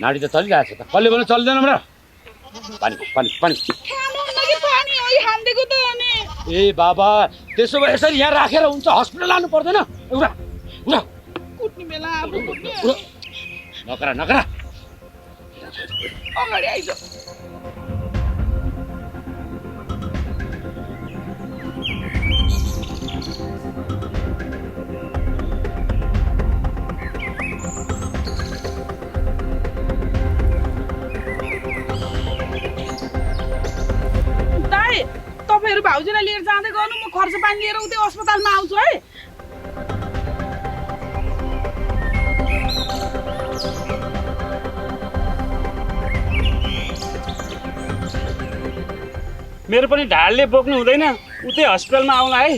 नाडी त चलिरहेको छ त कसले भने चल्दैन र पानी पानी पानी ए बाबा त्यसो भए यसरी यहाँ राखेर हुन्छ हस्पिटल लानु पर्दैन एउटा उडा कुट्ने बेला नकरा नकरा अगाडि आइज तपाईहरु भाउजूलाई लिएर जाँदै गर्नु म खर्च पानी लिएर उतै अस्पतालमा आउँछु है मेरो पनि ढाडले बोक्नु हुँदैन उतै हस्पिटलमा आउला है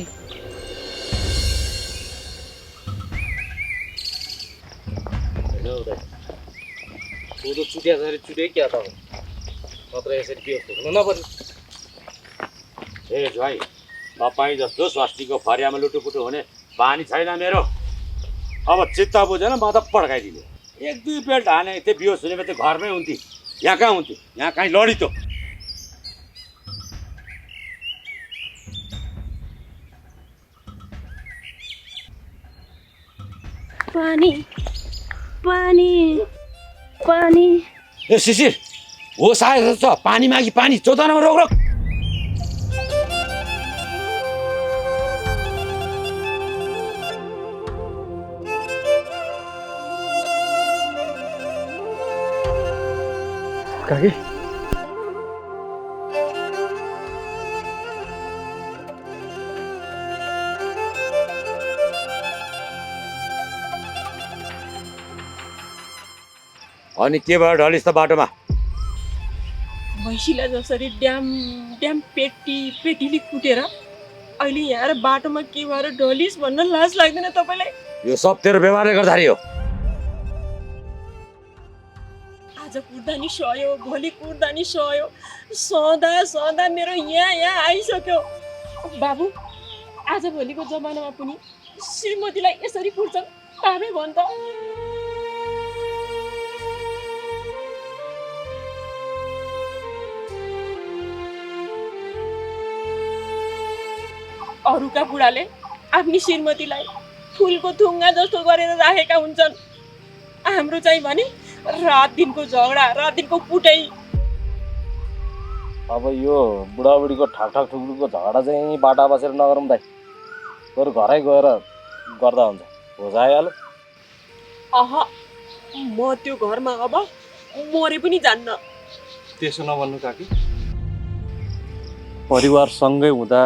कोदो चुट्या जसरी चुटे क्या त मात्र यसरी बेहोस हुनु नपर्ने ए ज्वाइँ तपाईँ जस्तो स्वास्नीको फरियामा लुटुपुटु हुने बानी छैन मेरो अब चित्त बुझेन म त पड्काइदिने एक दुई पेल्ट हाने त्यो बेहोस हुने भए त घरमै हुन्थे यहाँ कहाँ हुन्थ्यो यहाँ कहीँ लडी त पानी पानी पानी ए शिशिर होस आएर छ पानी मागी पानी 14 नम्बर रोक रोक काकी अनि के भयो ढलिस् त बाटोमा भैँसीलाई जसरी ड्याम ड्याम पेटीले कुटेर अहिले यहाँ बाटोमा के भएर ढलिस भन्न लाज लाग्दैन तपाईँलाई यो सब तेरो व्यवहारले गर्दाखेरि हो आज कुट्दा नि सह्यो भोलि कुट्दा नि सह्यो सदा मेरो यहाँ आइसक्यो बाबु आज भोलिको जमानामा पनि श्रीमतीलाई यसरी कुट्छन् पापै भन् त अरूका बुढाले आफ्नी श्रीमतीलाई फुलको थुङ्गा जस्तो गरेर राखेका हुन्छन् हाम्रो चाहिँ भने रात दिनको झगडा रात दिनको कुटाइ अब यो बुढाबुढीको ठाकठाक ठुक्ठुकको झगडा चाहिँ बाटा बसेर नगरौँ दाइ बरु घरै गएर गर्दा हुन्छ होज आइहाल्यो अह म त्यो घरमा अब मरे पनि जान्न त्यसो नभन्नु काकी परिवार सँगै हुँदा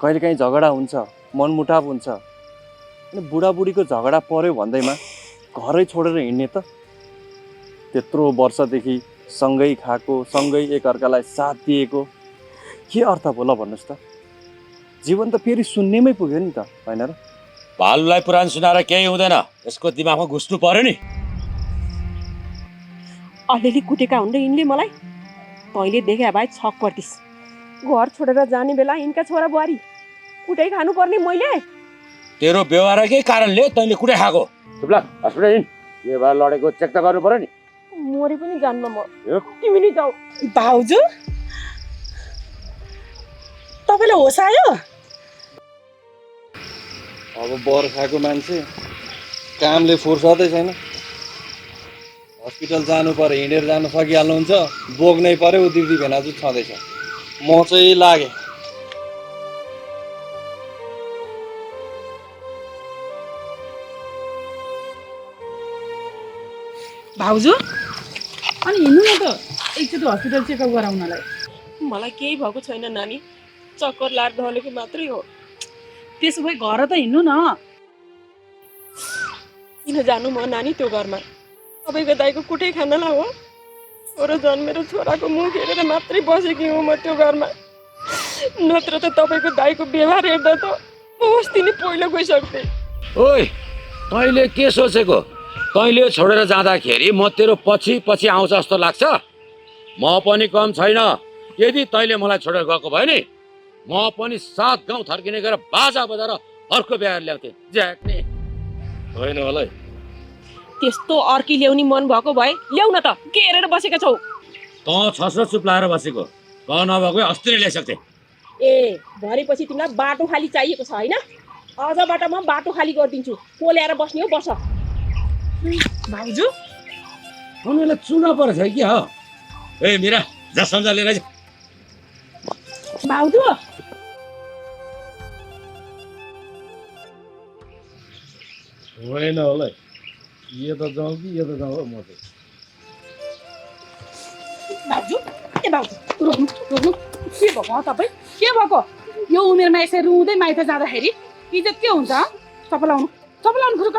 कहिलेकाहीँ झगडा हुन्छ मनमुटाव हुन्छ अनि बुढाबुढीको झगडा पर्यो भन्दैमा घरै छोडेर हिँड्ने त त्यत्रो वर्षदेखि सँगै खाएको सँगै एकअर्कालाई साथ दिएको के अर्थ होला भन्नुहोस् त जीवन त फेरि शून्यमै पुग्यो नि त होइन र भालुलाई पुराण सुनाएर केही हुँदैन यसको दिमागमा घुस्नु पर्यो नि अलिअलि कुटेका हुँदै यिनले मलाई तैँले देखे भए छक पर्दिस् घर छोडेर जाने बेला यिनका छोरा बुहारी कुटाइ खानुपर्ने मैले तेरो व्यवहारकै कारणले तैँले कुटै खाएको चुप्ला हस्पिटल हिँड के भएर लडेको चेक त गर्नु पर्यो नि मरे पनि जान्न म तिमी नि जाऊ भाउजू तपाईलाई होस आयो अब बर्खाको मान्छे कामले फुर्सदै छैन हस्पिटल जानु पर्यो हिँडेर जानु सकिहाल्नुहुन्छ बोक्नै पर्यो दिदी भेनाजु छँदैछ म चाहिँ लागेँ भाउजू अनि हिँड्नु न त एकचोटि हस्पिटल चेकअप गराउनलाई मलाई केही भएको छैन नानी चक्कर लाएर ढलेको मात्रै हो त्यसो भए घर त हिँड्नु न किन जानु म नानी त्यो घरमा तपाईँको दाइको कुटै खानलाई हो छोरो जन्मेर छोराको मुख हेरेर मात्रै बसेकी हुँ म त्यो घरमा नत्र त तपाईँको दाइको व्यवहार हेर्दा त म अस्ति नै पहिलो गइसक्थेँ ओइ तैँले के सोचेको तैँले छोडेर जाँदाखेरि म तेरो पछि पछि आउँछ जस्तो लाग्छ म पनि कम छैन यदि तैँले मलाई छोडेर गएको भयो नि म पनि 7 गाउँ थर्किने गरेर बाजा बजाएर अर्को बिहार ल्याउँथेँ ज्याक्ने होइन होला त्यस्तो अर्की ल्याउने मन भएको भए ल्याउ न त, के हेरेर बसेका छौ? तँ छस् र चुप लाएर बसेको, क नभएको अस्ति नै ल्याइसक्थे। ए भरेपछि तिमीलाई बाटो खाली चाहिएको छ होइन? अझबाट म बाटो खाली गरिदिन्छु, को ल्याएर बस्ने हो बस। भाउजू उनीहरूलाई चुना परेछ कि हो? ए मिरा जा सम्झा लिएर जा। भाउजू होइन होला यो त जाउँ कि यो त जाउँ म चाहिँ। भाउजू ए भाउजू रोक्नु रोक्नु, के भएको हो तपाईँ? के भएको? यो उमेरमा यसरी रुँदै माइत जाँदाखेरि इज्जत के हुन्छ? चप्पल लाउनु, चप्पल लाउनु, खुरुक्क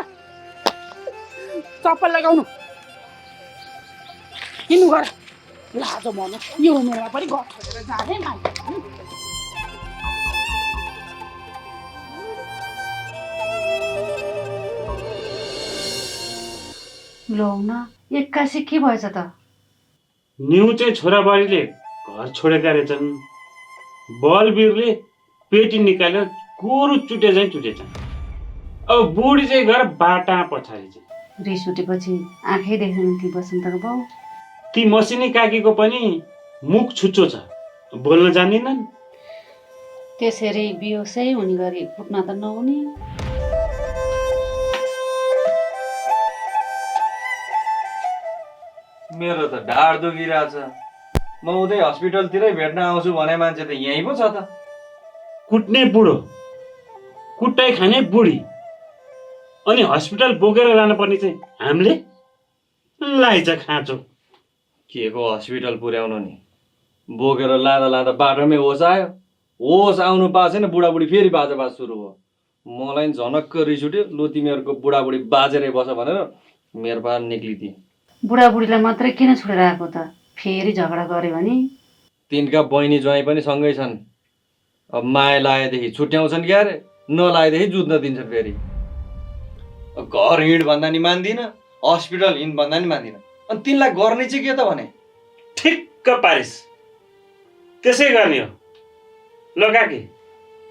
चप्पल लगाउनु, हिँड्नु गर। लाजो मर्नु, यो उमेरमा पनि घर छोडेर जाँदै माइत। लौ न, एक्कासी के भएछ त? न्यु चाहिँ छोराबारीले घर छोडेका रहेछन्। बलवीरले पेटी निकालेर गोरु चुटे चाहिँ चुटेछन्। अब बुढी चाहिँ गएर बाटा पछाडि चाहिँ। रिस उठेपछि आँखै देख्दैन ती बसन्तको बाउ। ती मसिनी काकीको पनि मुख छुच्चो छ, बोल्न जान्दिनन्। त्यसरी बिहोसै हुने गरी फुट्न त नहुने। मेरो त ढाड दुखिरहेछ। म उतै हस्पिटलतिरै भेट्न आउँछु भने मान्छे त यहीँ पो छ त। कुट्ने बुढो, कुटाइ खाने बुढी, अनि हस्पिटल बोकेर लानुपर्ने चाहिँ हामीले लाइछ खाँचो। के को हस्पिटल पुर्याउनु नि? बोकेर लाँदा लाँदा बाटोमै होस आयो। होस आउनु पाएको छैन, बुढाबुढी फेरि बाजाबाज सुरु भयो। मलाई नि झनक्क रिस उठ्यो। लु तिमीहरूको बुढाबुढी बाजेरै बस भनेर मेरो पार निक्लिदिए। बुढाबुढीलाई मात्रै किन छोडेर आएको त? फेरि झगडा गऱ्यो भने? तिनका बहिनी ज्वाइँ पनि सँगै छन्। अब माया लागेदेखि छुट्याउँछन् क्यारे, नलाएदेखि जुत्न दिन्छन् फेरि। घर हिँड भन्दा नि मान्दिनँ, हस्पिटल हिँड भन्दा नि मान्दिनँ। अनि तिनलाई गर्ने चाहिँ के त भने? ठिक्क पारिस, त्यसै गर्ने हो। ल काकी,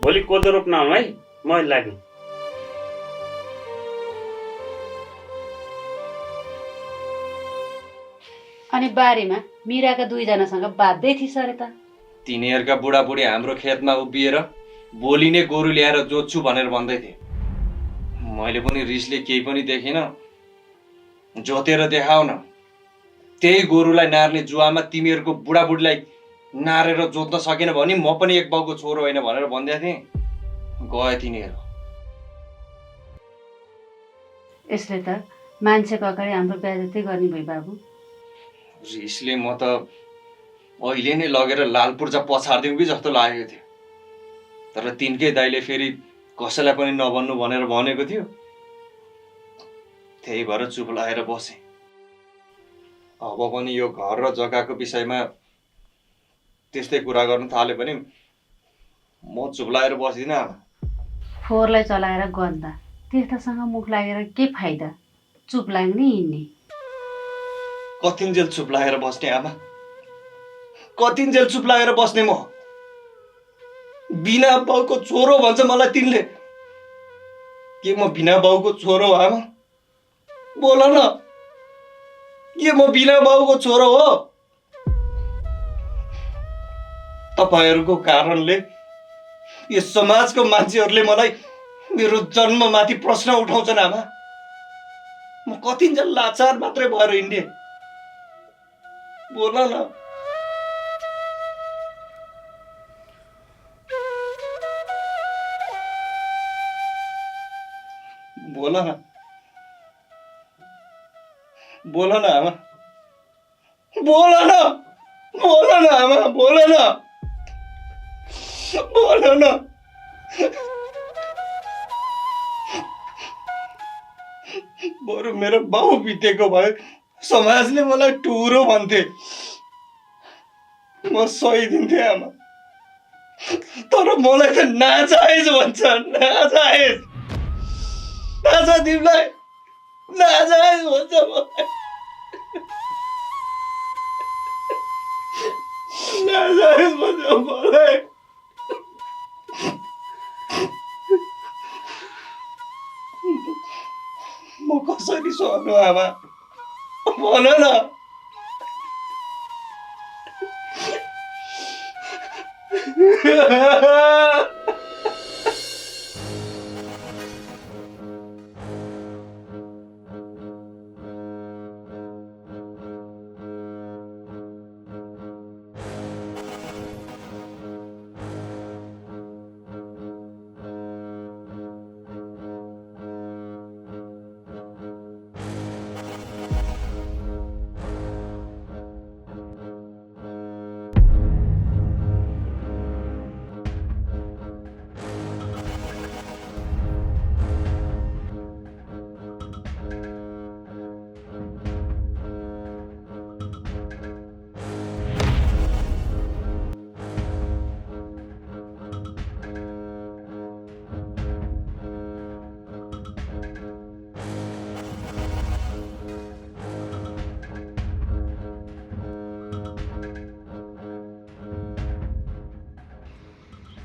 भोलि कोदो रोप्न आउनु है, म लाग्नु। अनि बारीमा मिराका दुईजनासँग बाध्यै थिइस् अरे त? तिनीहरूका बुढाबुढी हाम्रो खेतमा उभिएर भोलि नै गोरु ल्याएर जोत्छु भनेर भन्दै थिए। मैले पनि रिसले केही पनि देखिनँ। जोतेर देखाउ न। त्यही गोरुलाई नार्ने जुवामा तिमीहरूको बुढाबुढीलाई नारेर जोत्न सकेन भने म पनि एक बाउको छोरो होइन भनेर भन्दै थिएँ। गए तिनीहरू। यसले त मान्छेको अगाडि हाम्रो बेइज्जती गर्ने भयो बाबु। रिसले म त अहिले नै लगेर लाल पूर्जा पछारिदिउँ कि जस्तो लागेको थियो। तर तिनकै दाइले फेरि कसैलाई पनि नभन्नु भनेर भनेको थियो। त्यही भएर चुप लागेर बसेँ। अब पनि यो घर र जग्गाको विषयमा त्यस्तै कुरा गर्नु थाल्यो भने म चुप लागेर बस्दिनँ आमा। फोहोरलाई चलाएर गन्दा, तीर्थसँग मुख लागेर के फाइदा? चुप लाग्ने हिँड्ने। कतिन्जेल चुप लागेर बस्ने आमा? कतिन्जेल चुप लागेर बस्ने म? बिना बाउको छोरो भन्छ मलाई तिनले। के म बिना बाउको छोरो हो आमा? बोल न, के म बिना बाउको छोरो हो? तपाईहरूको कारणले यस समाजको मान्छेहरूले मलाई मेरो जन्ममाथि प्रश्न उठाउँछन् आमा। म कतिन्जेल लाचार मात्रै भएर हिँड्ने? बोल न। बोल न, बोल न आमा, बोल न, बोल न आमा, बोल न, बोल न। बरु मेरो बाउ बितेको भए समाजले मलाई टुरो भन्थे, म सहिदिन्थे आमा। तर मलाई त नाजायज भन्छ, नाजायज। थाहा छ तिमीलाई? नाजायज भन्छ मलाई। नाजायज भन्छ मलाई। म कसरी कि सर्नु आमा भन न।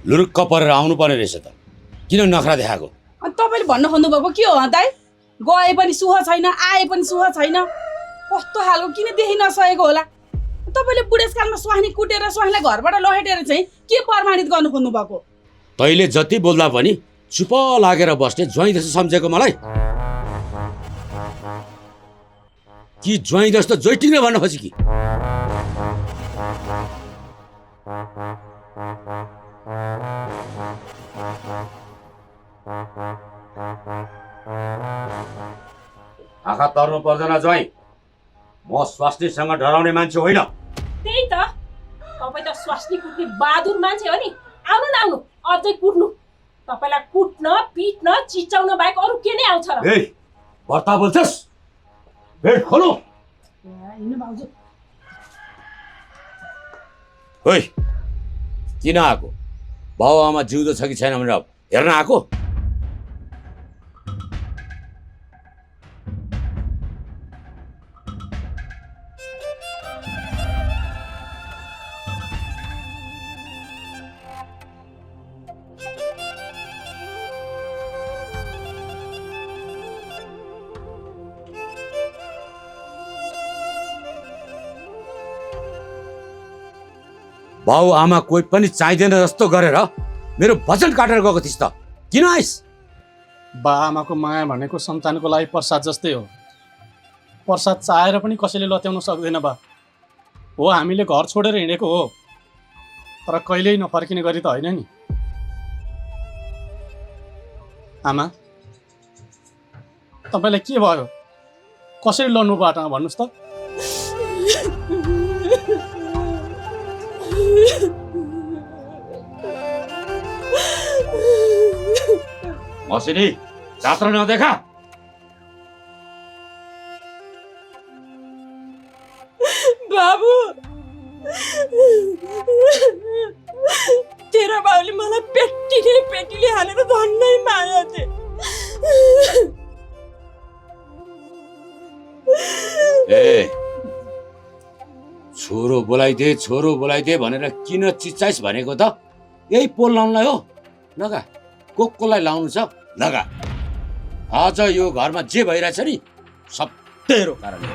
लुरुक्क परेर आउनुपर्ने रहेछ त, किन नखरा देखाएको? अनि तपाईँले भन्न खोज्नुभएको के हो दाइ? गए पनि सुख छैन, आए पनि सुख छैन, कस्तो खालको किन देखि नसकेको होला? तपाईँले बुढेसकालमा स्वास्नी कुटेर स्वास्नीलाई घरबाट लहेटेर चाहिँ के प्रमाणित गर्नु खोज्नुभएको? तैँले जति बोल्दा पनि चुप लागेर बस्ने ज्वाइँ जस्तो सम्झेको मलाई कि ज्वाइँ जस्तो जोइटिङ भन्न खोजी कि? आँखा तर्नु पर्दैन ज्वाइँ, म स्वास्नीसँग डराउने मान्छे होइन। त्यही त, तपाईँ त स्वास्नी कुट्ने बहादुर मान्छे हो नि। आउनु न आउनु, अझै कुट्नु। तपाईँलाई कुट्न पिट्न चिच्याउन बाहेक अरू के नै आउँछ र? ए बर्ता बोल्छस्, भेट खोलो। हिँड्नु भाउजू। ओइ किन आएको? बाउ आमा जिउँदो छ कि छैन भनेर हेर्न आएको? बाउ आमा कोही पनि चाहिँदैन जस्तो गरेर मेरो वचन काटेर गएको थिइस् त, किन आइस? बा आमाको माया भनेको सन्तानको लागि प्रसाद जस्तै हो। प्रसाद चाहेर पनि कसैले लत्याउन सक्दैन बा। हो हामीले घर छोडेर हिँडेको हो, तर कहिल्यै नफर्किने गरी त होइन नि। आमा तपाईँलाई के भयो? कसरी लड्नु बाटोमा भन्नुहोस् त? मसिनी जात्रा नदेखा। बाबु, तेरो बाबुले मलाई पेटीले हालेर धन्नै माया थिए। ए छोरो बोलाइदे भनेर किन चिच्चाइस भनेको त? यही पोल लाउनलाई हो? लगा, कोलाई लाउनु छ लगा। आज यो घरमा जे भइरहेछ नि सब तेरो कारणले।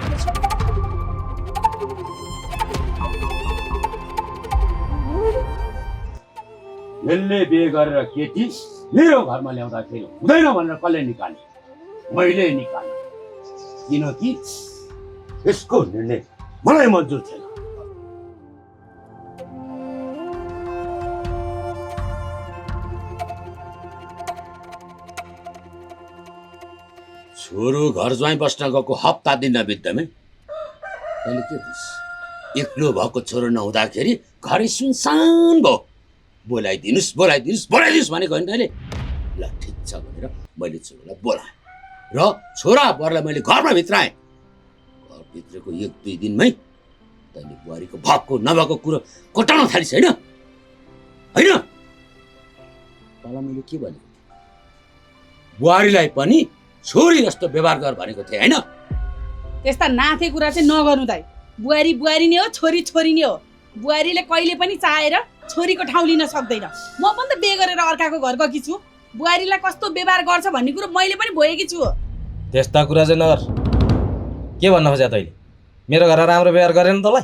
यसले बिहे गरेर केटी मेरो घरमा ल्याउँदाखेरि हुँदैन भनेर कसले निकाल्ने? मैले निकाल्ने, किनकि यसको निर्णय मलाई मन्जुर छैन। छोरो घर ज्वाइँ बस्न गएको हप्ता दिन नबित्दैमै तैँले के बुझ्छ? एक्लो भएको छोरो नहुँदाखेरि घरै सुनसान भयो। बोलाइदिनुहोस् भनेको होइन तैँले? ल ठिक छ भनेर मैले छोरोलाई बोलाएँ र छोरा बरलाई मैले घरमा भित्राएँ। घरभित्रको 1-2 दिनमै तैँले बुहारीको भएको नभएको कुरो कोटाउन थालिस् होइन? होइन तँलाई मैले के भनेको? बुहारीलाई पनि छोरी जस्तो व्यवहार गर भनेको थिएँ होइन? त्यस्ता नाथे कुरा चाहिँ नगर्नु दाइ। बुहारी नै हो, छोरी नै हो। बुहारीले कहिले पनि चाहेर छोरीको ठाउँ लिन सक्दैन। म पनि त बिहे गरेर अर्काको घर गएकी छु। बुहारीलाई कस्तो व्यवहार गर्छ भन्ने कुरो मैले पनि भोगेकी छु। त्यस्ता कुरा चाहिँ नगर। के भन्न खोज्या तैँले मेरो घर राम्रो व्यवहार गरेन तँलाई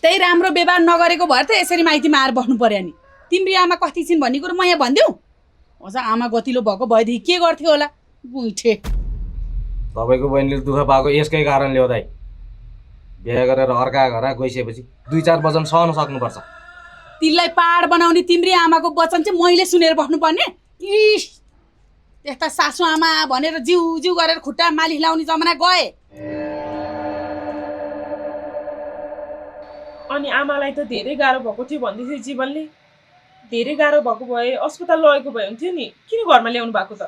त्यही राम्रो व्यवहार नगरेको भएर त यसरी माइतीमा आएर बस्नु पर्यो नि तिम्रो आमा कति छिन् भन्ने कुरो म यहाँ भनिदिउँ अझ आमा गतिलो भएको भएदेखि के गर्थ्यो होला बुइठे तपाईँको बहिनीले दुःख पाएको यसकै कारणले हो दाइ बिहे गरेर अर्का घर गइसकेपछि 2-4 वचन सहन सक्नुपर्छ तिनलाई पाहाड बनाउने तिम्री आमाको वचन चाहिँ मैले सुनेर बस्नुपर्ने इस त्यस्ता सासु आमा भनेर जिउ जिउ गरेर खुट्टा मालिस लाउने जमाना गए अनि आमालाई त धेरै गाह्रो भएको थियो भन्दै थियो जीवनले धेरै गाह्रो भएको भए अस्पताल लगेको भए हुन्थ्यो नि किन घरमा ल्याउनु भएको त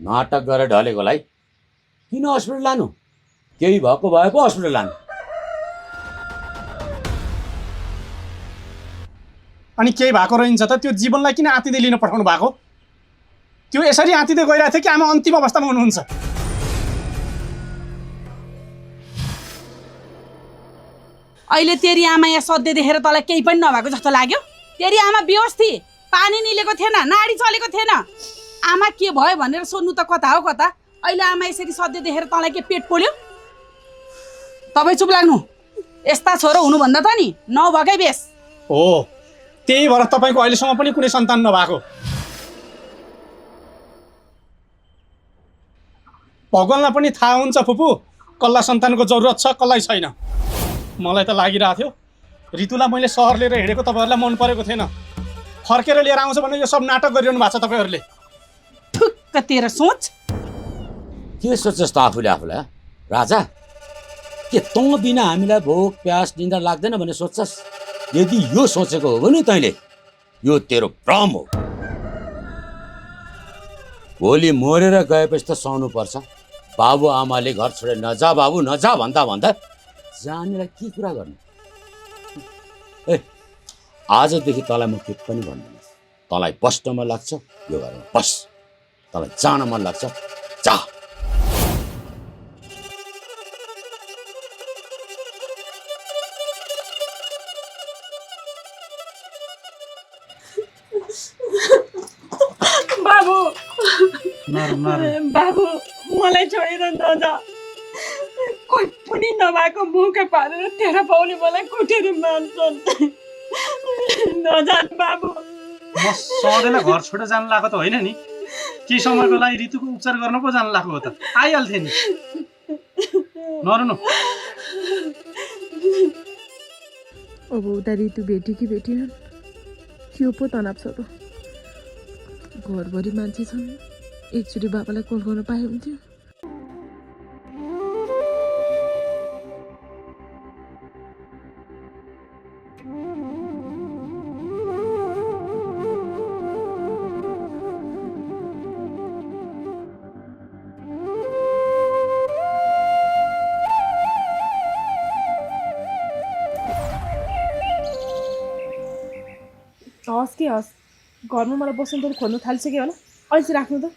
नाटक गरेर ढलेकोलाई किन हस्पिटल लानु केही भएको भए पो हस्पिटल लानु अनि केही भएको रहन्छ त त्यो जीवनलाई किन आतिदै लिन पठाउनु भएको त्यो यसरी आतिदै गइरहेको थियो कि आमा अन्तिम अवस्थामा हुनुहुन्छ अहिले तेरी आमा यहाँ सधैँ देखेर तँलाई केही पनि नभएको जस्तो लाग्यो तेरी आमा बेहोस थिए पानी निलेको थिएन नाडी चलेको थिएन आमा के भयो भनेर सोध्नु त कता हो कता अहिले आमा यसरी सधैँ देखेर तँलाई के पेट पोल्यो तपाईँ चुप लाग्नु यस्ता छोरो हुनुभन्दा त नि नभएकै बेस हो त्यही भएर तपाईँको अहिलेसम्म पनि कुनै सन्तान नभएको भगवान्लाई पनि थाहा हुन्छ फुपू कसलाई सन्तानको जरुरत छ कसलाई छैन मलाई त लागिरहेको थियो ऋतुलाई मैले सहर लिएर हिँडेको तपाईँहरूलाई मन परेको थिएन फर्केर लिएर आउँछ भने यो सब नाटक गरिरहनु भएको छ तपाईँहरूले ठुक्क तेरो सोच के सोच्छस् त आफूले आफूलाई राजा के तँ बिना हामीलाई भोक प्यास निन्द्रा लाग्दैन भने सोच्छस् यदि यो सोचेको हो भने तैँले यो तेरो भ्रम हो भोलि मरेर गएपछि त सहनु पर्छ बाबु आमाले घर छोडेर नजा बाबु नजा भन्दा भन्दा जानेलाई के कुरा गर्ने ए आजदेखि तँलाई म के पनि भन्दिनँ तँलाई बस्न मन लाग्छ यो घरमा बस तँलाई जान मन लाग्छ जा बाबु बाबु मलाई छोडेर नजा कोही पनि नभएको मुख पारेर तेरो पाउले मलाई कुटेर मान्छन् नजान बाबु म सधैँलाई घर छोडेर जानु लागेको त होइन नि केही समयको लागि ऋतुको उपचार गर्न पो जानु लागेको हो त आइहाल्थेँ नि नरुनु अब उता ऋतु भेट्यो कि भेटिन त्यो पो तनाव छ त घरभरि मान्छे छन् एकचोटि बाबालाई कल गर्न पाए हुन्थ्यो हस् के हस् घरमा मलाई बसन्तले खोल्नु थालिसक्यो होला अहिले चाहिँ राख्नु त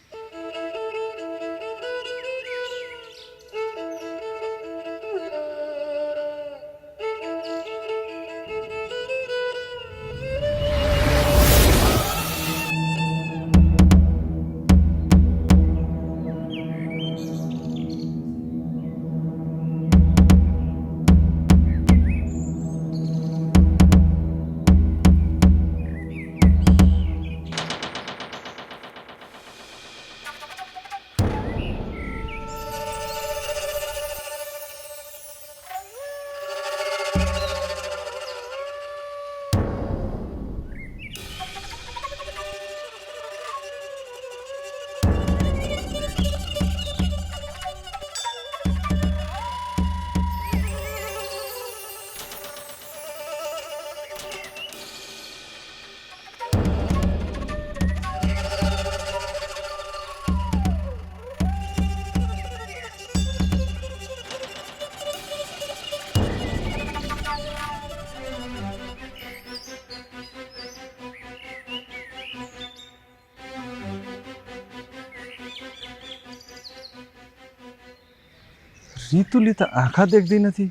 ऋतुले त आँखा देख्दैन थिए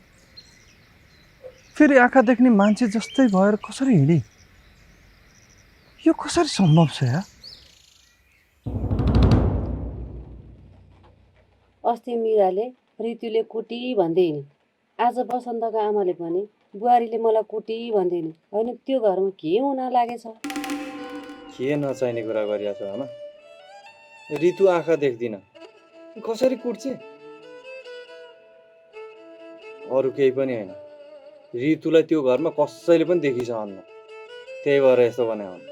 फेरि आँखा देख्ने मान्छे जस्तै भएर कसरी हिँडे यो कसरी सम्भव छ यार अस्ति मिराले ऋतुले कुटी भन्दै हिँड्यो, आज बसन्तका आमाले भने बुहारीले मलाई कुटी भन्दै हिँड्यो। होइन त्यो घरमा के हुन लागेछ? के नचाहिने कुरा गरिरहेको छ आमा? ऋतु आँखा देख्दिन कसरी कुट्छे? अरू केही पनि होइन, ऋतुलाई त्यो घरमा कसैले पनि देखिसहन्न, त्यही भएर यस्तो भने हुन्।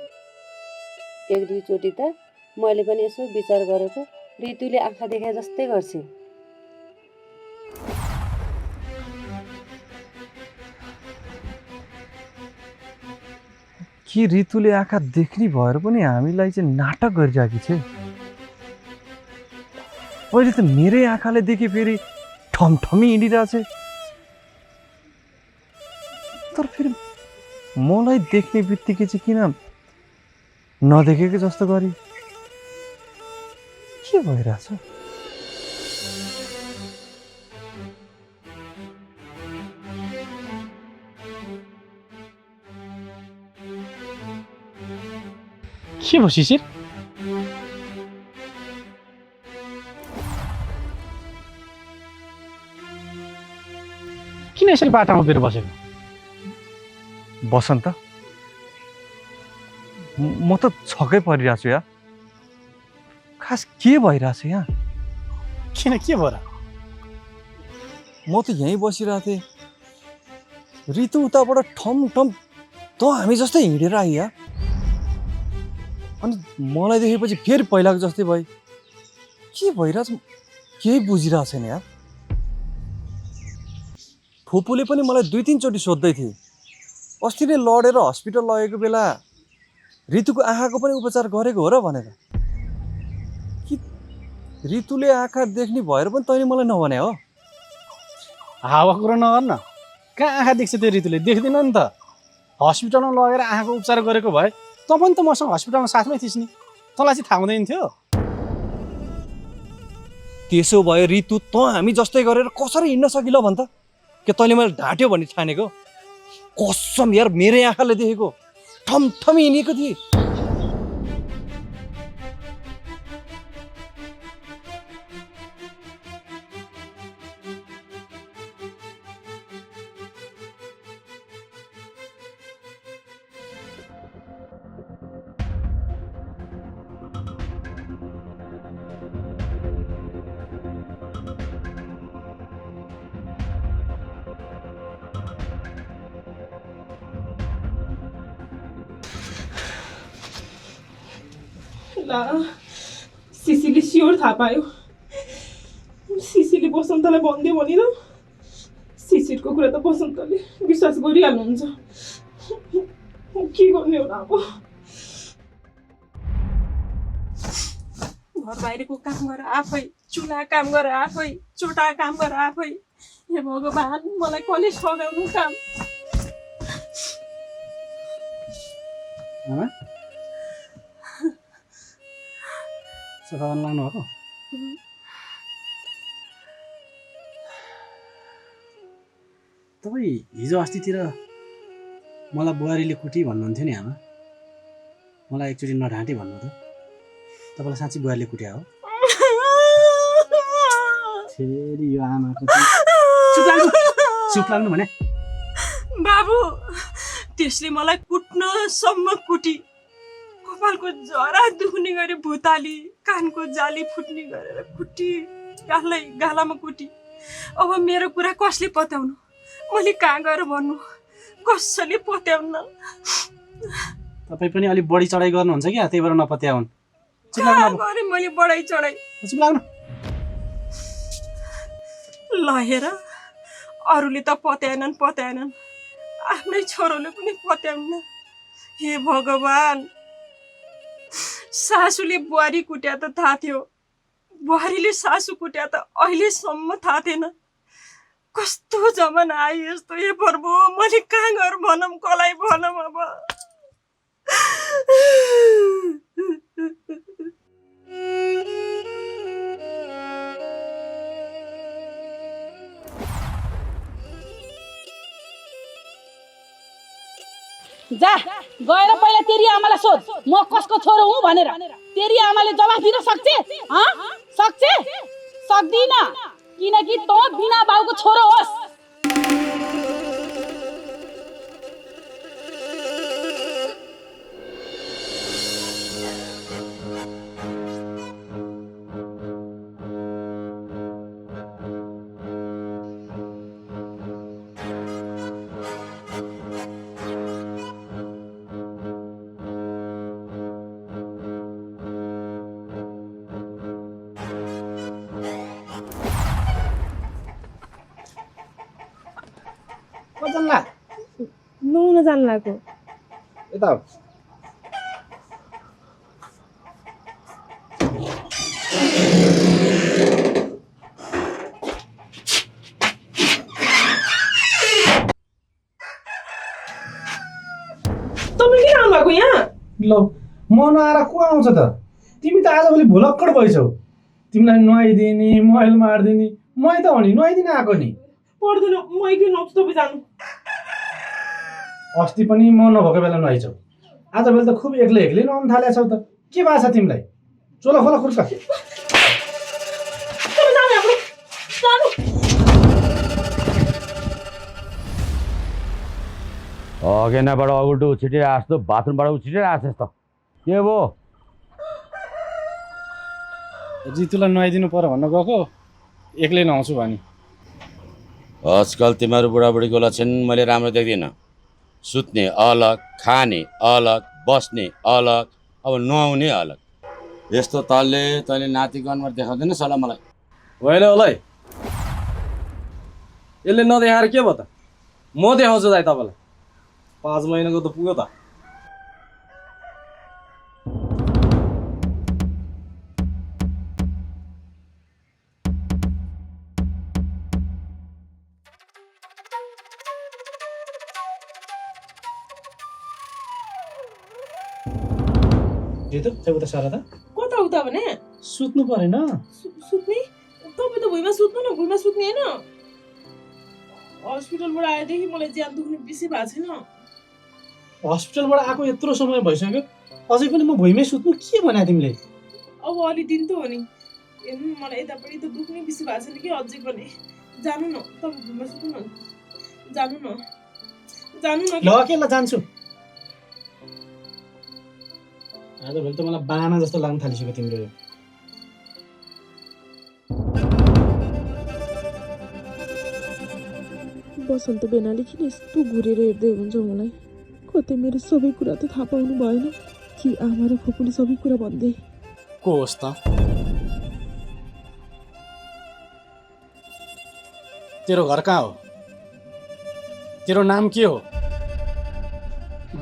एक दुईचोटि त मैले पनि यसो विचार गरेको, ऋतुले आँखा देखाए जस्तै गर्छ। के ऋतुले आँखा देख्ने भएर पनि हामीलाई चाहिँ नाटक गरिरहेकी छे? अहिले त मेरै आँखाले देखे फेरि ठमठमी हिँडिरहेछ, तर फेरि मलाई देख्ने बित्तिकै चाहिँ किन नदेखेको जस्तो गरी के भइरहेछ? के भयो शिशिर? किन यसरी बाटामा बेर बसेको? बसन्त, म त छक्कै परिरहेको छु यार। खास के भइरहेछ यहाँ? किन के भयो र? म त यहीँ बसिरहेको थिएँ, ऋतु उताबाट ठम ठम त हामी जस्तै हिँडेर आइया, अनि मलाई देखेपछि फेरि पहिलाको जस्तै भयो। के भइरहेछ केही बुझिरहेको छैन यार। फुपूले पनि मलाई 2-3 चोटि सोध्दै थिए, अस्ति नै लडेर हस्पिटल लगेको बेला ऋतुको आँखाको पनि उपचार गरेको हो र भनेर। कि ऋतुले आँखा देख्ने भएर पनि तैँले मलाई नभने हो? हावा कुरो नगर्न, कहाँ आँखा देख्छ त्यो ऋतुले? देख्दैन नि त। हस्पिटलमा लगेर आँखाको उपचार गरेको भए तँ पनि त मसँग हस्पिटलमा साथमै थिइस् नि, तँलाई चाहिँ थाहा हुँदैन थियो? त्यसो भए ऋतु त हामी जस्तै गरेर कसरी हिँड्न सकिल भन् त? के तैँले मैले ढाँट्यो भन्ने ठानेको? कसम यार, मेरै आँखाले देखेको, ठमठमी हिँडेको थिएँ। ला सिसीले स्योर थाहा पायो। सिसीले बसन्तलाई भनिदियो भने त सिसीको कुरा त बसन्तले विश्वास गरिहाल्नुहुन्छ। के गर्ने होला अब? घर बाहिरको काम गरेर आफै, चुला काम गरेर आफै, चोटा काम गरेर आफै। हे भगवान्, मलाई कसले सघाउनु काम? सफा गर्न लाग्नु भएको? तपाईँ हिजो अस्तितिर मलाई बुहारीले कुटी भन्नुहुन्थ्यो नि आमा, मलाई एकचोटि नढाँटे भन्नु त। तपाईँलाई साँच्चै बुहारीले कुट्या हो? फेरि यो आमाको चुप लाग्नु भने बाबु, त्यसले मलाई कुट्नसम्म कुटी, कपालको जरा दुख्ने गरी भुताली, कानको जाली फुट्ने गरेर कुटी, गालामा कुटी। अब मेरो कुरा कसले पत्याउनु? मैले कहाँ गएर भन्नु? कसैले पत्याउन्न। तपाईँ पनि अलिक बढी चढाइ गर्नुहुन्छ क्या, त्यही भएर नपत्या हुन्। कहाँ गरेँ मैले बढाइ चढाइ? चुप लाग्नु। ल हेर, अरूले त पत्याएनन्, आफ्नै छोरोले पनि पत्याउन्न। हे भगवान्, सासूले बुहारी कुट्या त थाहा थियो, बुहारीले सासू कुट्या त अहिलेसम्म थाहा थिएन। कस्तो जमाना आयो यस्तो? हे प्रभु, मैले कहाँ गएर भनौँ, कसलाई भनौँ अब? जा गएर पहिला तेरी आमालाई सोध म कसको छोरो हुँ भनेर। तेरी आमाले जवाफ दिन सक्छ? सक्छ? सक्दिन किनकि तँ बिना बाउको छोरो होस्। कजनला नुहाउन जानु लाग्यो। यता तपाईँ किन आउनुभएको यहाँ? ल म नआएर को आउँछ त? तिमी त आजभोलि भुलक्कड भइछौ। तिमीलाई नुहाइदिने मैल मारिदिने मै त हो नि, नुहाइदिन आएको नि। पर्दैन, म एकदिन आउँछु, तपाईँ जानु। अस्ति पनि म नभएको बेला नुहाइछौ, आजभोलि त खुब एक्लै एक्लै नुहाउनु थालेछौ त। के भएको छ तिमीलाई? चोला खोला खुर्का। तपाईँ जानु यहाँबाट, जानु। अघेनाबाट उल्टो छिटेर आस्तो बाथरुमबाट छिटेर आएछस् त के भयो? जितुलाई नुहाइदिनु पर्यो भन्न गएको, एक्लै नुहाउँछु भनी। आजकल तिमीहरू बुढाबुढीको लक्षण मैले राम्रो देख्दिनँ। सुत्ने अलग, खाने अलग, बस्ने अलग, अब नुहाउने अलग। यस्तो तैँले नातिको अनुहार देखाउँदैन सला मलाई। होइन होला है, यसले नदेखाएर के भयो त? म देखाउँछु दाइ तपाईँलाई। 5 महिनाको त पुग्यो त। जितु उता सर त कता उता भने सुत्नु परेन? सुत्ने? तपाईँ त भुइँमा सुत्नु न, भुइँमा सुत्ने होइन। हस्पिटलबाट आएदेखि मलाई ज्यान दुख्ने बेसी भएको छैन। हस्पिटलबाट आएको यत्रो समय भइसक्यो, अझै पनि म भुइँमै सुत्नु? के भने तिमीले? अब अलि दिन त हो नि, हेर्नु मलाई यतापट्टि त दुख्ने बेसी भएको छैन कि अझै पनि। जानु न, तपाईँ भुइँमा सुत्नु न, जानु न, जानु न। ल के ल जान्छु। आजभोलि त मलाई बाना जस्तो लाग्न थालिसक्यो तिम्रो यो। बसन्त बेनाले किन यस्तो घुरेर हेर्दै हुन्छ मलाई? कतै मेरो सबै कुरा त थाहा पाउनु भएन कि आमा र फुपूले सबै कुरा भन्दै? को होस् त? तेरो घर कहाँ हो? तेरो नाम के हो?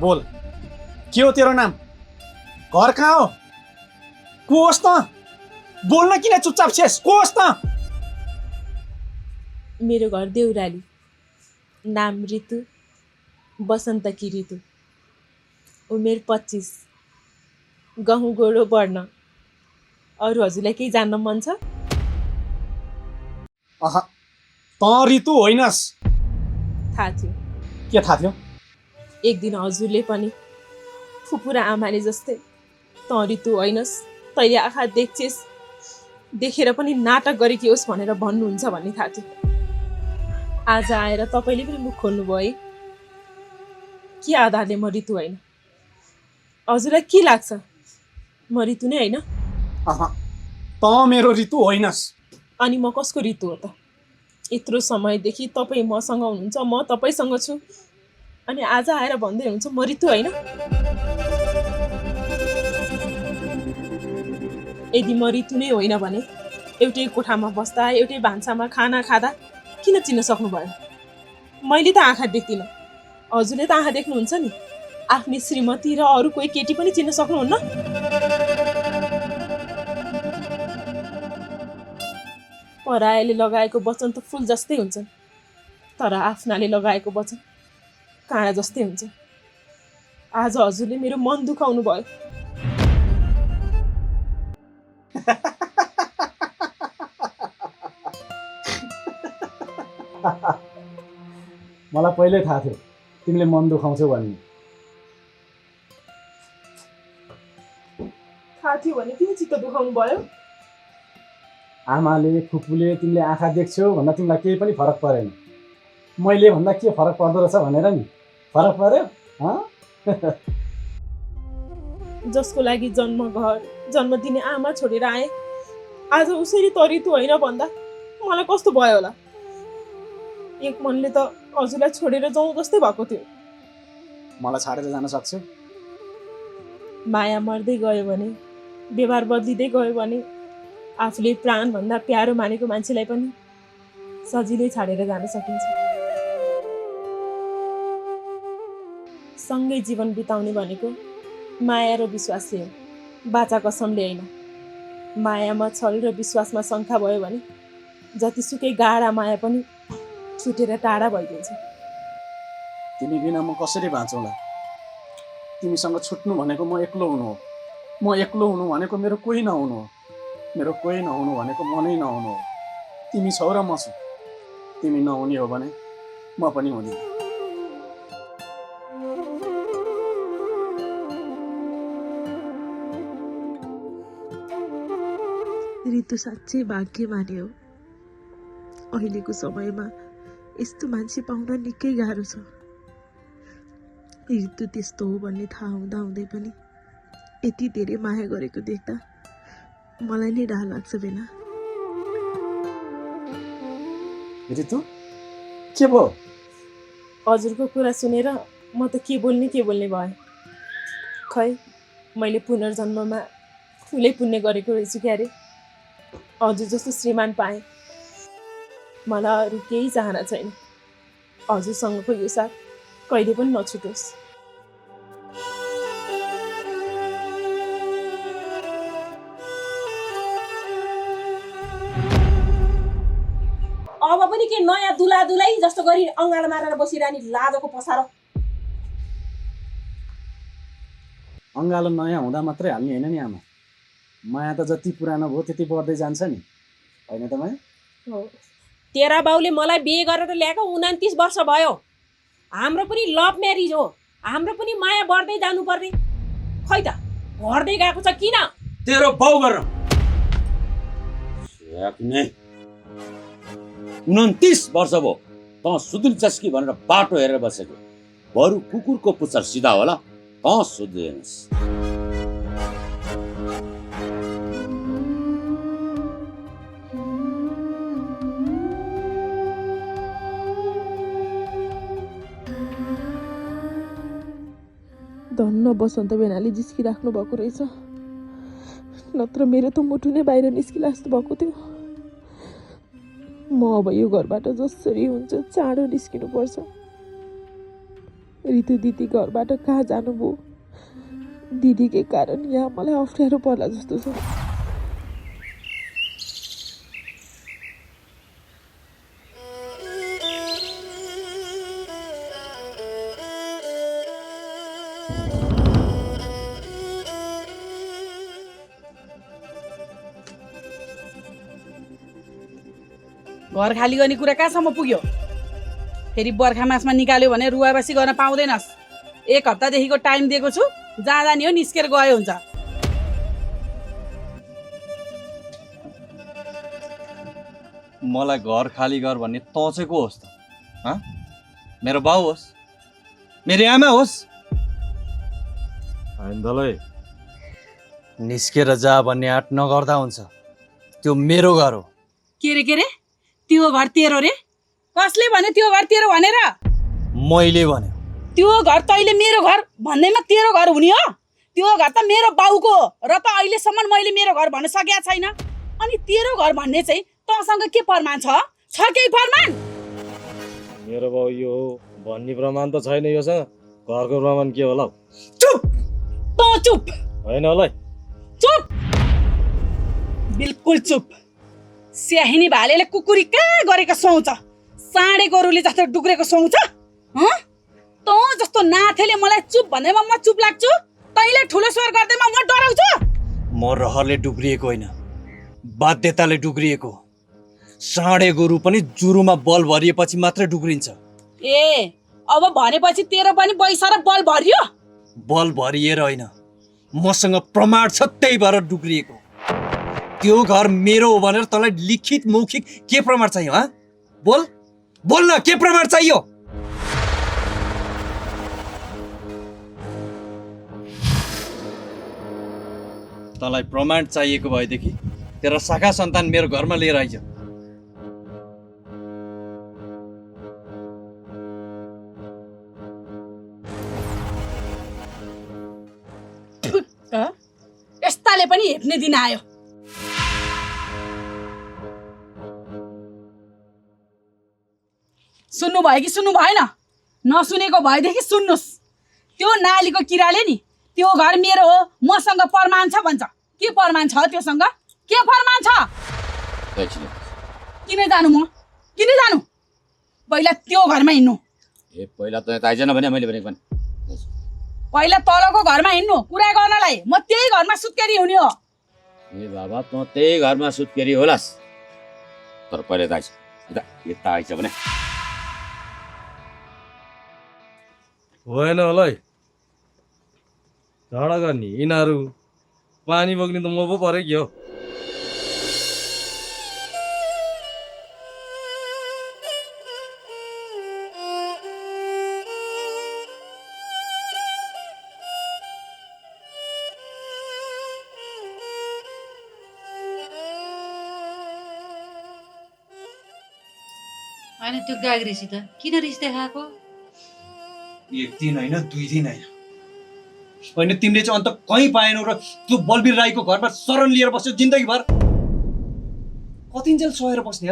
बोल, के हो तेरो नाम? घर कहाँ हो? को होस् त? बोल्न किन चुपचाप छेस? को होस् त? मेरो घर देउराली, नाम ऋतु, बसन्त कि ऋतु, उमेर 25, गहुँ गोरो बढ्न। अरू हजुरलाई केही जान्न मन छ? अह, त ऋतु होइनस्। थाहा थियो। के थाहा थियो? एक दिन हजुरले पनि फुपू र आमाले जस्तै त ऋतु होइनस्, तैँले आँखा देख्छेस्, देखेर पनि नाटक गरेकी होस् भनेर भन्नुहुन्छ भन्ने थाहा थियो। आज आएर तपाईँले पनि मुख खोल्नुभयो है। के आधारले म ऋतु होइन? हजुरलाई के लाग्छ म ऋतु नै होइन? त मेरो ऋतु होइनस्। अनि म कसको ऋतु हो त? यत्रो समयदेखि तपाईँ मसँग हुनुहुन्छ, म तपाईँसँग छु, अनि आज आएर भन्दै हुनुहुन्छ म ऋतु होइन? यदि म ऋतु नै होइन भने एउटै कोठामा बस्दा, एउटै भान्सामा खाना खाँदा किन चिन्न सक्नुभयो? मैले त आँखा देख्दिनँ, हजुरले त आँखा देख्नुहुन्छ नि। आफ्नी श्रीमती र अरू कोही केटी पनि चिन्न सक्नुहुन्न? परायाले लगाएको वचन त फुल जस्तै हुन्छ, तर आफ्नाले लगाएको वचन काँडा जस्तै हुन्छ। आज हजुरले मेरो मन दुखाउनु भयो। मलाई पहिल्यै थाहा थियो तिमीले मन दुखाउँछौ भन्ने। थाहा थियो भने किन चित्त दुखाउनु भयो? आमाले फुपूले तिमीले आँखा देख्छौ भन्दा तिमीलाई केही पनि फरक परेन। मैले भन्दा के फरक पर्दो रहेछ भनेर नि फरक पर्यो। जसको लागि जन्म घर जन्म दिने आमा छोडेर आएँ, आज उसरी तरितु होइन भन्दा मलाई कस्तो भयो होला। एक मनले त हजुरलाई छोडेर जाउँ जस्तै भएको थियो। मलाई छाडेर जान सक्छौ? माया मर्दै गयो भने, व्यवहार बदलिँदै गयो भने आफूले प्राणभन्दा प्यारो मानेको मान्छेलाई पनि सजिलै छाडेर जान सकिन्छ। सँगै जीवन बिताउने भनेको माया र विश्वासले हो, बाचा कसमले होइन। मायामा छल र विश्वासमा शङ्का भयो भने जतिसुकै गाढा माया पनि छुटेर टाढा भइदिन्छ। तिमी बिना म कसरी बाँचौँला? तिमीसँग छुट्नु भनेको म एक्लो हुनु हो। म एक्लो हुनु भनेको मेरो कोही नहुनु हो। मेरो कोही नहुनु भनेको म नै नहुनु हो। तिमी छौ र म छु। तिमी नहुने हो भने म पनि हुदिनँ। ऋतु साँच्चै भाग्यमानी हो। अहिलेको समयमा यस्तो मान्छे पाउन निकै गाह्रो छ। ऋतु त्यस्तो हो भन्ने थाहा हुँदाहुँदै पनि यति धेरै माया गरेको देख्दा मलाई नै डाह लाग्छ बेला। ऋतु के भयो? हजुरको कुरा सुनेर म त के बोल्ने भएँ। खै मैले पुनर्जन्ममा ठुलै पुण्य गरेको रहेछु क्यारे। हजुर जस्तो श्रीमान पाएँ। मलाई अरू केही चाहना छैन। हजुरसँगको यो साथ कहिले पनि नछुटोस्। अब पनि के नयाँ दुलै जस्तो गरी अँगालो मारेर बसिरहने लाजको पसारो। अँगालो नयाँ हुँदा मात्रै हाल्ने होइन नि आमा। माया त जति पुरानो भयो त्यति बढ्दै जान्छ नि, होइन त माया? हो, तेरा बाउले मलाई बिहे गरेर ल्याएको 29 वर्ष भयो। हाम्रो पनि लभ म्यारिज हो। हाम्रो पनि माया बढ्दै जानुपर्ने। खै त घट्दै गएको छ किन? तेरो बाउ गर 29 वर्ष भयो त सुध्रिन्छस् कि भनेर बाटो हेरेर बसेको। बरु कुकुरको पुच्छर सिधा होला त सुध्रिएनस्। धन्न बसन्त बेनाले जिस्किराख्नु भएको रहेछ, नत्र मेरो त मुटु नै बाहिर निस्किला जस्तो भएको थियो। म अब यो घरबाट जसरी हुन्छ चाँडो निस्किनु पर्छ। ऋतु दिदी घरबाट कहाँ जानुभयो? दिदीकै कारण यहाँ मलाई अप्ठ्यारो पर्ला जस्तो छ। घर खाली गर्ने कुरा कहाँसम्म पुग्यो? फेरि बर्खा मासमा निकाल्यो भने रुवाबासी गर्न पाउँदैनस्। 1 हप्तादेखिको टाइम दिएको छु, जाँदा नि हो निस्केर गयो हुन्छ। मलाई घर खाली गर भन्ने तँ चाहिँ को होस् त? मेरो बाउ होस्, मेरो आमा होस्? आइन्दलै निस्केर जा भन्ने आँट नगर्दा हुन्छ। त्यो मेरो घर हो। के रे त्यो घर तेरो रे? कसले भन्यो त्यो घर तेरो भनेर? मैले भन्यो। त्यो घर तैँले मेरो घर भन्दैमा तेरो घर हुने हो? त्यो घर त मेरो बाउको हो र त अहिलेसम्म मैले मेरो घर भन्न सकेको छैन। अनि तेरो घर भन्ने चाहिँ तँसँग के प्रमाण छ? छ केही प्रमाण? मेरो बाउ यो हो भन्ने प्रमाण त छैन योसँग। घरको प्रमाण के होला? चुप! तँ चुप! होइन होला? चुप! बिल्कुल चुप। स्याहिनी भालेले कुकुरी कहाँ गरेको सुहाउँछ? साँडे गोरुले जस्तो डुक्रेको सुहाउँछ? तँ जस्तो नाथेले मलाई चुप भन्दैमा म चुप लाग्छु? तैँले ठुलो स्वर गर्दैमा म डराउँछु? म रहरले डुक्रिएको होइन, बाध्यताले डुक्रिएको। साँडे गोरु पनि जुरुमा बल भरिएपछि मात्रै डुक्रिन्छ। ए, अब भनेपछि तेरो पनि पैसा र बल भरियो? बल भरिएर होइन, मसँग प्रमाण छ, त्यही भएर डुक्रिएको। त्यो घर मेरो हो भनेर तँलाई लिखित मौखिक के प्रमाण चाहियो? बोल बोल न, के प्रमाण चाहियो? तँलाई प्रमाण चाहिएको भएदेखि तेरो शाखा सन्तान मेरो घरमा लिएर आइज। यस्ताले पनि हेप्ने दिन आयो। सुन्नु भयो कि सुन्नु भएन? नसुनेको भएदेखि सुन्नुहोस्। त्यो नालीको किराले नि त्यो घर मेरो हो, मसँग प्रमाण छ भन्छ। के प्रमाण छ त्योसँग? के प्रमाण छ? किन जानु म? किन जानु? पहिला त्यो घरमा हिँड्नु। पहिला त यता आइज न भने मैले भनेको पहिला तलको घरमा हिँड्नु कुरा गर्नलाई। म त्यही घरमा सुत्केरी हुने हो। ए बाबा त त्यही घरमा सुत्केरी होलास्, तर पहिला यता आइज। यता आइज भने भएन होला है। झगडा गर्ने यिनीहरू, पानी बोक्ने त म पो परे कि हो। होइन त्यो गाग्रेसित किन रिस देखाएको? एक दिन होइन, 2 दिन होइन। होइन तिमीले चाहिँ अन्त कहीँ पाएनौ र त्यो बलवीर राईको घरमा शरण लिएर बस्यो जिन्दगीभर। कतिन्जेल सहेर बस्ने?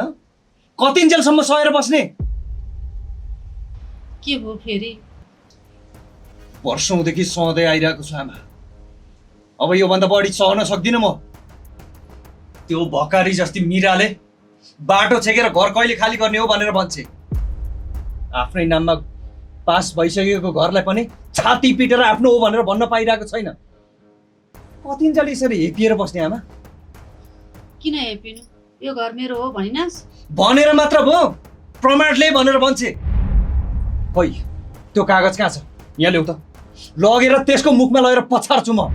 कतिन्जेलसम्म सहेर बस्ने? के भयो फेरि? वर्षौँदेखि सहँदै आइरहेको छु आमा। अब योभन्दा बढी सहन सक्दिनँ म। त्यो भकारी जस्ती मिराले बाटो छेकेर घर कहिले खाली गर्ने हो भनेर भन्छे। आफ्नै नाममा पास भइसकेको घरलाई पनि छाती पिटेर आफ्नो हो भनेर भन्न पाइरहेको छैन। कतिन्जेल यसरी हेपिएर बस्ने आमा? किन हेपिनु? यो घर मेरो हो भनिनास्। भनेर मात्र भयो, प्रमाणले भनेर भन्छे। खोइ त्यो कागज कहाँ छ? यहाँ ल्याउ त, लगेर त्यसको मुखमा लगेर पछार्छु म।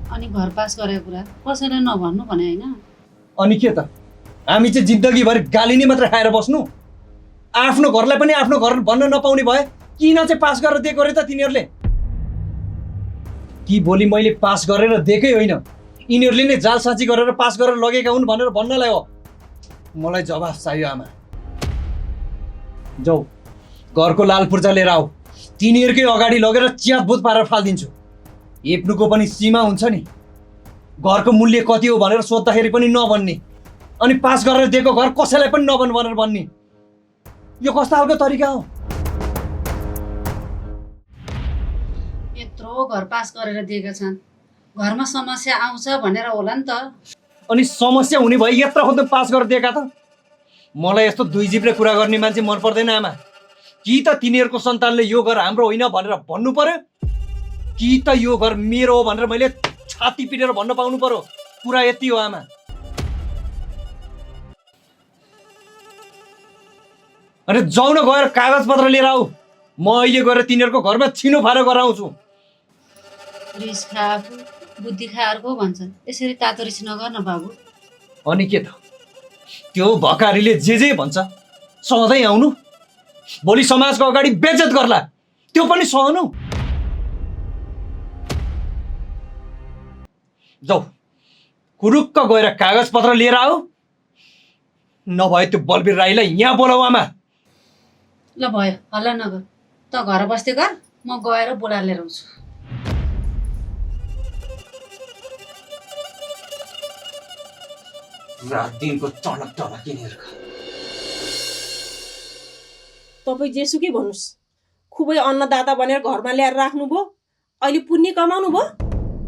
अनि घर पास गरेको कुरा कसैलाई नभन्नु भने होइन? अनि के त, हामी चाहिँ जिन्दगीभरि गाली नै मात्र खाएर बस्नु? आफ्नो घरलाई पनि आफ्नो घर भन्न नपाउने भए किन चाहिँ पास गरेर दिएको अरे त तिनीहरूले? कि भोलि मैले पास गरेर दिएकै होइन, यिनीहरूले नै जालसाजी गरेर पास गरेर लगेका हुन् भनेर भन्नलाई हो? मलाई जवाफ चाहियो आमा। जाऊ घरको लाल पूर्जा लिएर आऊ, तिनीहरूकै अगाडि लगेर च्यातबुत पारेर फालिदिन्छु। हेप्नुको पनि सीमा हुन्छ नि। घरको मूल्य कति हो भनेर सोद्धाखेरि पनि नभन्ने, अनि पास गरेर दिएको घर कसैलाई पनि नभन् भनेर भन्ने, यो कस्तो खालको तरिका हो? यत्रो घर पास गरेर दिएका छन्, घरमा समस्या आउँछ भनेर होला नि त। अनि समस्या हुने भए यत्रो खोज्दै पास गरेर दिएका त? मलाई यस्तो दुई जिब्रे कुरा गर्ने मान्छे मन पर्दैन आमा। कि त तिनीहरूको सन्तानले यो घर हाम्रो होइन भनेर भन्नु पर्यो, कि त यो घर मेरो हो भनेर मैले छाती पिटेर भन्न पाउनु पर्यो। कुरा यति हो आमा। अरे जाऊ न, गएर कागज पत्र लिएर आऊ। म अहिले गएर तिनीहरूको घरमा छिनो फारो गराउँछु। रिस खा आफू, बुद्धि खा अर्को भन्छन्। यसरी तातो रिस नगर्न बाबु। अनि के त, त्यो भकारीले जे भन्छ सहँदै आउनु? भोलि समाजको अगाडि बेइज्जत गर्ला, त्यो पनि सहनु? जाऊ कुरुक्क गएर कागज पत्र लिएर आऊ, नभए त्यो बलवीर राईलाई यहाँ बोलाऊ आमा। ल भयो, हल्ला नगर। त घर बस्दै गर, म गएर बोलाएर लिएर आउँछु। रात दिनको टलक टलक किनेरका। तपाईँ जेसुकै भन्नुहोस्, खुबै अन्नदाता भनेर घरमा ल्याएर राख्नुभयो, अहिले पुण्य कमाउनु भयो।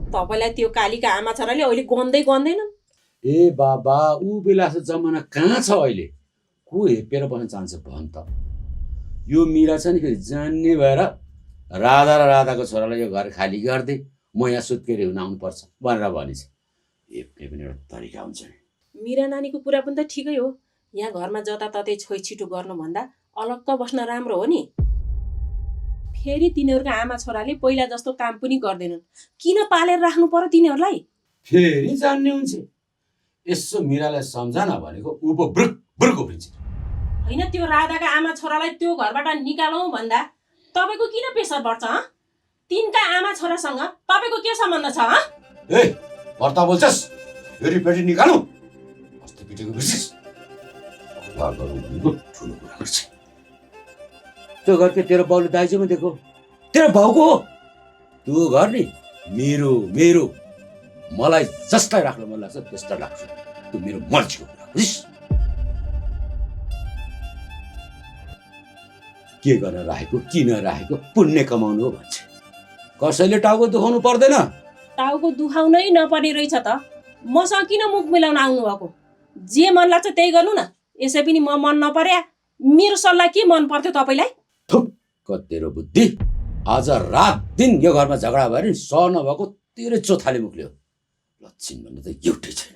तपाईँलाई त्यो कालीका आमा छोराले अहिले गन्दै गन्दैनन्। ए बाबा, ऊ बेलाको जमाना कहाँ छ अहिले? को हेपेर बस्न चाहन्छ भन् त? यो मिरा छ नि फेरि जान्ने भएर राधा र राधाको छोरालाई यो घर खाली गरिदिए, म यहाँ सुत्केरी हुन आउनुपर्छ भनेर भनेछ। हेप्ने पनि एउटा तरिका हुन्छ नि। मिरा नानीको कुरा पनि त ठिकै हो। यहाँ घरमा जताततै छोइछिटो गर्नुभन्दा अलग्ग बस्न राम्रो हो नि। फेरि तिनीहरूका आमा छोराले पहिला जस्तो काम पनि गर्दैनन्। किन पालेर राख्नु पर्यो तिनीहरूलाई? फेरि जान्ने हुन्छ यसो मिरालाई सम्झना भनेको ऊ पो ब्रुक ब्रुक उभिन्छ। होइन त्यो राधाका आमा छोरालाई त्यो घरबाट निकालौँ भन्दा तपाईँको किन प्रेसर बढ्छ? तिनका आमा छोरासँग तपाईँको के सम्बन्ध छ? ए भर्ता बोल्छस्, फेरि पेटी निकालौ। अस्ति पिटेको बिर्सिस, ठुलो कुरा गर्छ। त्यो घर के तेरो बाउले दाइजोमा दिएको? तेरो बाउको हो त्यो घर नि। मेरो मेरो मलाई जसलाई राख्न मन लाग्छ त्यस्ता राख्छु। त्यो मेरो मर्जीको कुरा बुझिस? के गर्न राखेको किन राखेको पुण्य कमाउनु हो भन्छ। कसैले टाउको दुखाउनु पर्दैन। टाउको दुखाउनै नपर्ने रहेछ त मसँग किन मुख मिलाउन आउनु भएको? जे मन लाग्छ त्यही गर्नु न। यसै पनि म मन नपर्या मेरो सल्लाह के मन पर्थ्यो तपाईँलाई? थुक्क तेरो बुद्धि। आज रात दिन यो घरमा झगडा भयो नि सहन भएको तेरो चोथाले मुखल्यो। लक्षण भन्ने त एउटै छैन।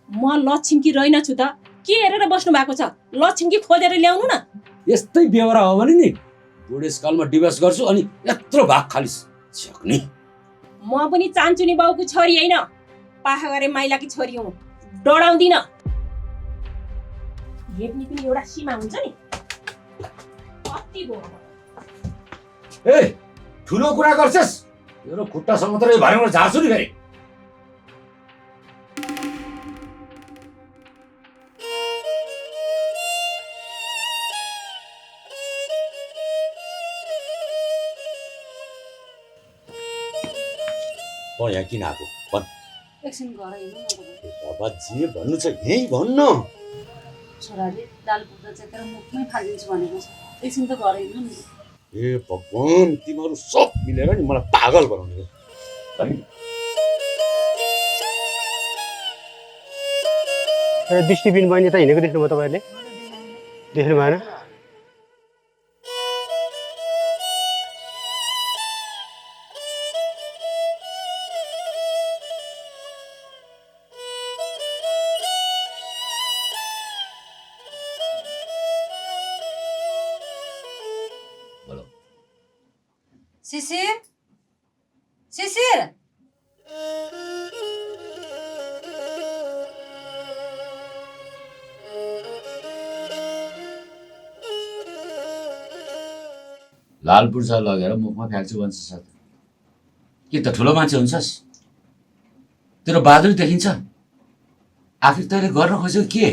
म लक्षिमकी रहेनछु त के हेरेर बस्नु भएको छ? लक्षिमकी खोजेर ल्याउनु न। यस्तै बेहोरा हो भने नि बुढेसकालमा डिभोर्स गर्छु अनि यत्रो भाग खालिस छक्नी। म पनि चान्चुनी बाउको छोरी होइन, पाखा गरे माइलाकी छोरी हुँ। डराउँदिन। हेप्ने पनि एउटा सीमा हुन्छ नि। कति भयो ए ठुलो कुरा गर्छस् तेरो खुट्टासँग मात्रै भारीमा झार्छु नि फेरि। यहाँ किन आएको भन्? एकछिन घर हेर्नु बाबा जे भन्नु छ यही भन्न। छोराले दाल पुग्दा चाहिँ तेरो मुखमै फालिदिन्छु भनेको छ। एकछिन त घर हेर्नु नि। ए भगवान तिमीहरू सब मिलेर नि मलाई पागल बनाउने हो। दृष्टिबिन बहिनी त हिँडेको देख्नुभयो तपाईँहरूले? देख्नु भएन? शिशिर शिशिर लाल पुर्जा लगेर मुखमा फ्याल्छु भन्छस् के त ठुलो मान्छे हुन्छस्? तेरो बहादुरी देखिन्छ। आखिर तैँले गर्न खोजेको के?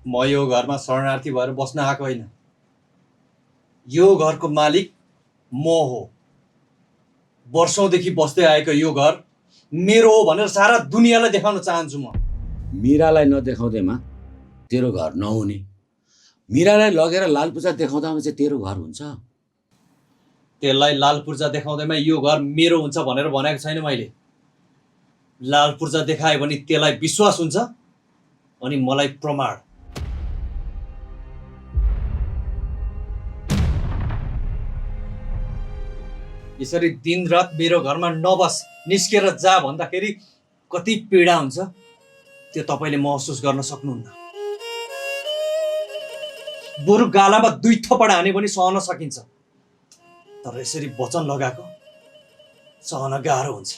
म यो घरमा शरणार्थी भएर बस्न आएको होइन। यो घरको मालिक म हो। वर्षौंदेखि बस्दै आएको यो घर मेरो हो भनेर सारा दुनियाँलाई देखाउन चाहन्छु म। मीरालाई नदेखाउँदैमा तेरो घर नहुने, मीरालाई लगेर लाल पूजा देखाउँदामा चाहिँ तेरो घर हुन्छ। त्यसलाई लाल पूर्जा देखाउँदैमा यो घर मेरो हुन्छ भनेर भनेको छैन मैले। लाल पूर्जा देखायो भने त्यसलाई विश्वास हुन्छ अनि मलाई प्रमाण। यसरी दिनरात मेरो घरमा नबस निस्केर जा भन्दाखेरि कति पीडा हुन्छ त्यो तपाईँले महसुस गर्न सक्नुहुन्न। बरु गालामा 2 थप्पड हाने पनि सहन सकिन्छ, तर यसरी वचन लगाएको सहन गाह्रो हुन्छ।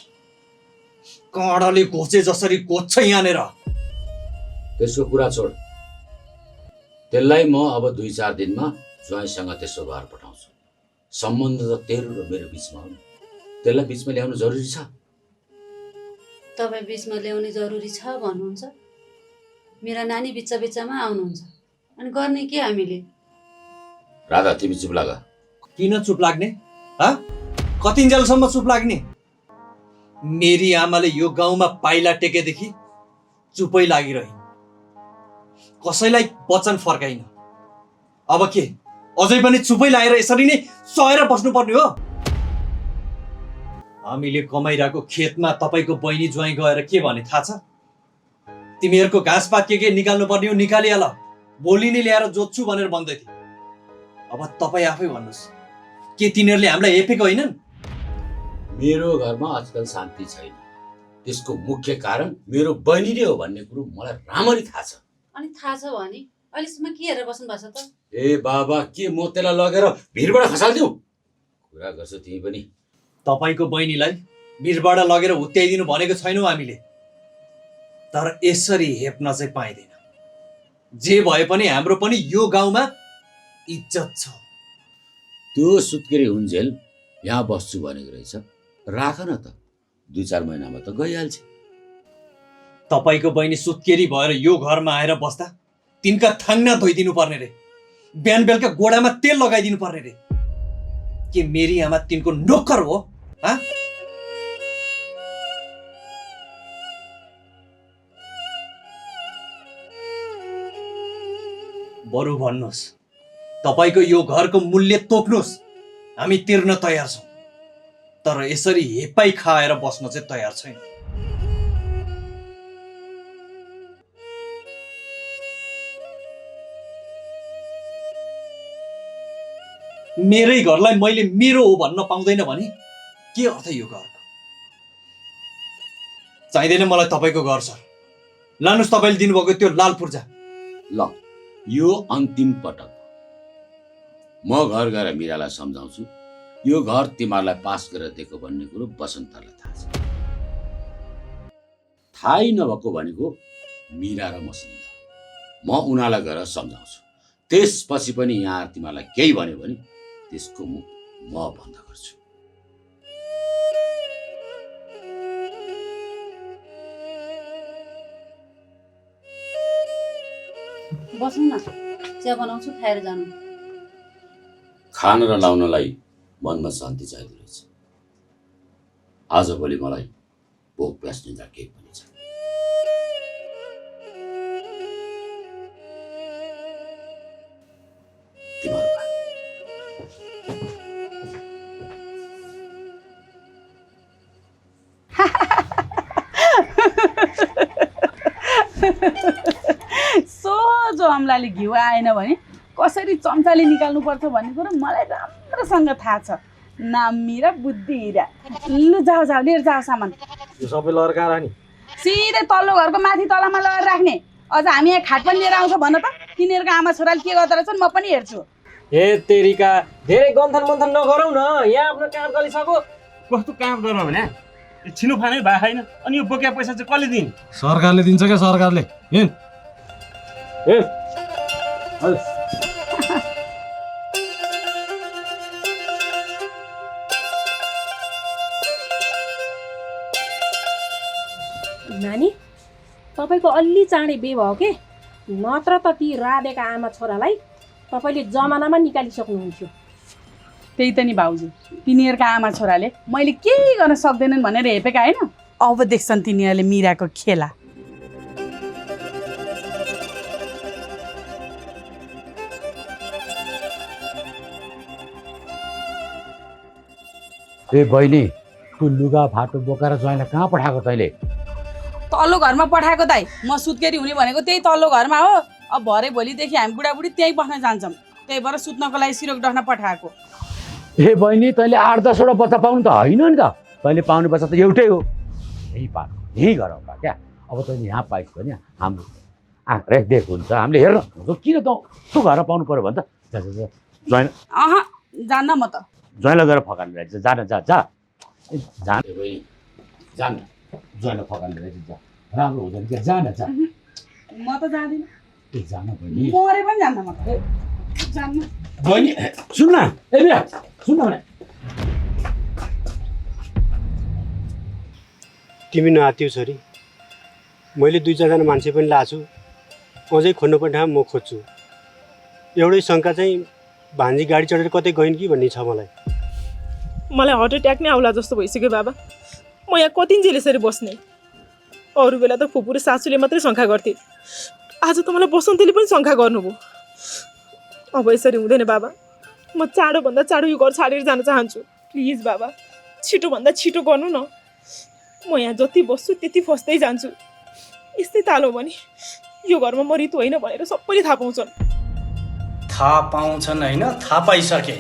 काँडाले घोचे जसरी घोच्छ यहाँनिर। त्यसको कुरा छोड। त्यसलाई म अब 2-4 दिनमा ज्वाइँसँग त्यसो घर पठाउँछु। सम्बन्ध त तेरो र मेरो बिचमा हो। त्यसलाई बिचमा ल्याउनु जरुरी छ? तपाईँ बिचमा ल्याउने जरुरी छ भन्नुहुन्छ? मेरा नानी बिचमा आउनुहुन्छ अनि गर्ने के हामीले? राधा तिमी चुप लाग। किन चुप लाग्ने? कतिन्जेलसम्म चुप लाग्ने? मेरी आमाले यो गाउँमा पाइला टेकेदेखि चुपै लागिरहिन्। कसैलाई वचन फर्काइन। अब के अझै पनि चुपै लागेर यसरी नै सहेर बस्नुपर्ने हो? हामीले कमाइरहेको खेतमा तपाईँको बहिनी ज्वाइँ गएर के भने थाहा छ? तिमीहरूको घाँसपात के निकाल्नु पर्ने हो निकालिहाल, भोलि नै ल्याएर जोत्छु भनेर भन्दै थिए। अब तपाईँ आफै भन्नुहोस्, के तिनीहरूले हामीलाई हेपेको होइनन्? मेरो घरमा आजकल शान्ति छैन। त्यसको मुख्य कारण मेरो बहिनी नै हो भन्ने कुरो मलाई राम्ररी थाहा छ। अनि थाहा छ भने अहिलेसम्म के हेरेर बस्नु भएको छ त? ए बाबा, के म त्यसलाई लगेर भिरबाट खसाल्दिउ? कुरा गर्छु तिमी पनि। तपाईँको बहिनीलाई भिरबाट लगेर हुत्याइदिनु भनेको छैनौँ हामीले, तर यसरी हेप्न चाहिँ पाइँदैन। जे भए पनि हाम्रो पनि यो गाउँमा इज्जत छ। त्यो सुत्केरी हुन्जेल यहाँ बस्छु भनेको रहेछ, राख न त, 2-4 महिनामा त गइहाल्छ। तपाईँको बहिनी सुत्केरी भएर यो घरमा आएर बस्दा तिनका थाङ्ना धोइदिनु पर्ने रे, बिहान बेलुका गोडामा तेल लगाइदिनु पर्ने रे। के मेरी आमा तिनको नोकर हो? बरु भन्नुहोस्, तपाईँको यो घरको मूल्य तोक्नुहोस्, हामी तिर्न तयार छौँ, तर यसरी हेपाई खाएर बस्न चाहिँ तयार छैन। मेरै घरलाई मैले मेरो हो भन्न पाउँदैन भने के अर्थ यो घरको? चाहिँदैन मलाई तपाईँको घर सर। लानुहोस् तपाईँले दिनुभएको त्यो लाल पूर्जा। ल, यो अन्तिम पटक म घर गएर मिरालाई सम्झाउँछु, यो घर तिमीहरूलाई पास गरेर दिएको भन्ने कुरो बसन्तलाई थाहा छ। थाहै नभएको भनेको मिरा र मसित म उनीहरूलाई गएर सम्झाउँछु। त्यसपछि पनि यहाँ तिमीहरूलाई केही भन्यो भने त्यसको मुख म बन्द गर्छु। बस्नु न, चिया बनाउँछु, खाएर जानु। खान र लाउनलाई मनमा शान्ति चाहिँदो रहेछ। आजभोलि मलाई भोक प्यास निद्रा केही पनि छ। सोझो अम्लाले घिउ आएन भने कसरी चम्चाले निकाल्नुपर्छ भन्ने कुरो मलाई राम्रोसँग थाहा छ। नाम मिरा, बुद्धि हिरा। लु जाऊ जाऊ, लिएर जाऊ सामान। यो सबै लगेर कहाँ राख्ने? सिधै तल्लो घरको माथि तलामा लगेर राख्ने। अझ हामी यहाँ खाट पनि लिएर आउँछ भन त। तिनीहरूको आमा छोराले के गर्दो रहेछन् म पनि हेर्छु। हे तेरिका, धेरै गन्थन मन्थन नगरौँ न, यहाँ आफ्नो काम गरिसक्यो। कस्तो काम गर्नु भने छिनोफानै भए छैन, अनि यो बोकेको पैसा चाहिँ कसले दिने? सरकारले दिन्छ क्या, सरकारले। नानी, तपाईँको अलि चाँडै बिहे भयो के? नत्र त ती राधेका आमा छोरालाई तपाईँले जमानामा निकालिसक्नुहुन्थ्यो। त्यही त नि भाउजू, तिनीहरूका आमा छोराले मैले केही गर्न सक्दैनन् भनेर हेपेका होइन। अब देख्छन् तिनीहरूले मिराको खेला। ए बहिनी, तँ लुगा फाटो बोकाएर ज्वाइँलाई कहाँ पठाएको तैँले? तल्लो घरमा पठाएको दाइ। म सुत्केरी हुने भनेको त्यही तल्लो घरमा हो। अब भरे भोलिदेखि हामी बुढाबुढी त्यहीँ बस्न जान्छौँ, त्यही भएर सुत्नको लागि सिरोक डख्न पठाएको। ए बहिनी, तैँले 8-10वटा बच्चा पाउनु त होइन नि त। तैँले पाउने बच्चा त एउटै हो, यही पाएको, यही घर होला क्या। अब तैँले यहाँ पाइस् भने हाम्रो आँखा रेखदेख हुन्छ, हामीले हेर्न हुन्छ। किन त तँ घर पाउनु पऱ्यो भने त ज्वाइँ जान्न म त। ज्वाइँलाई गएर फकाल्नु रहेछ, जान जा जा जान बहिनी, जान ज्वाइँलाई फकाल्नु रहेछ, जा, राम्रो हुँदैन क्या, जान जा। म त जाँदिनँ। ए जान बहिनी, मरे पनि जान्न म त। जान्न बहिनी, सुन्न। ए बिरा सुन्न भने तिमी नआत्यो छोरी, मैले 2-4जना मान्छे पनि लाछु, अझै खोज्नुपर्ने ठाउँ म खोज्छु। एउटै शङ्का चाहिँ भान्जी गाडी चढेर कतै गइन् कि भन्ने छ मलाई। मलाई हार्ट एट्याक नै आउला जस्तो भइसक्यो बाबा। म यहाँ कतिन्जेल यसरी बस्ने? अरू बेला त फुपू र सासूले मात्रै शङ्का गर्थे, आज त मलाई बसन्तीले पनि शङ्का गर्नुभयो। अब यसरी हुँदैन बाबा, म चाँडोभन्दा चाँडो यो घर छाडेर जान चाहन्छु। प्लिज बाबा, छिटोभन्दा छिटो गर्नु न। म यहाँ जति बस्छु त्यति फस्दै जान्छु। यस्तै तालो भने यो घरमा म रितु होइन भनेर सबैले थाहा पाउँछन्। थाहा पाउँछन् होइन, थाहा पाइसके।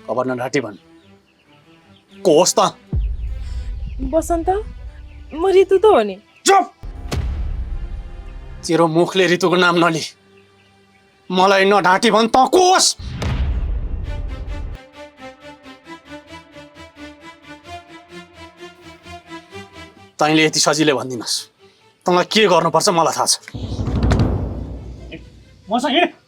अब नढाँटी भन् को होस् त? बसन्त म ऋतु त हो नि। चुप! तेरो मुखले ऋतुको नाम नलि। मलाई नढाँटी भन् त को होस्? तैँले यति सजिलै भनिदिनुहोस्, तँलाई के गर्नुपर्छ मलाई थाहा छ। मसँग हिँड।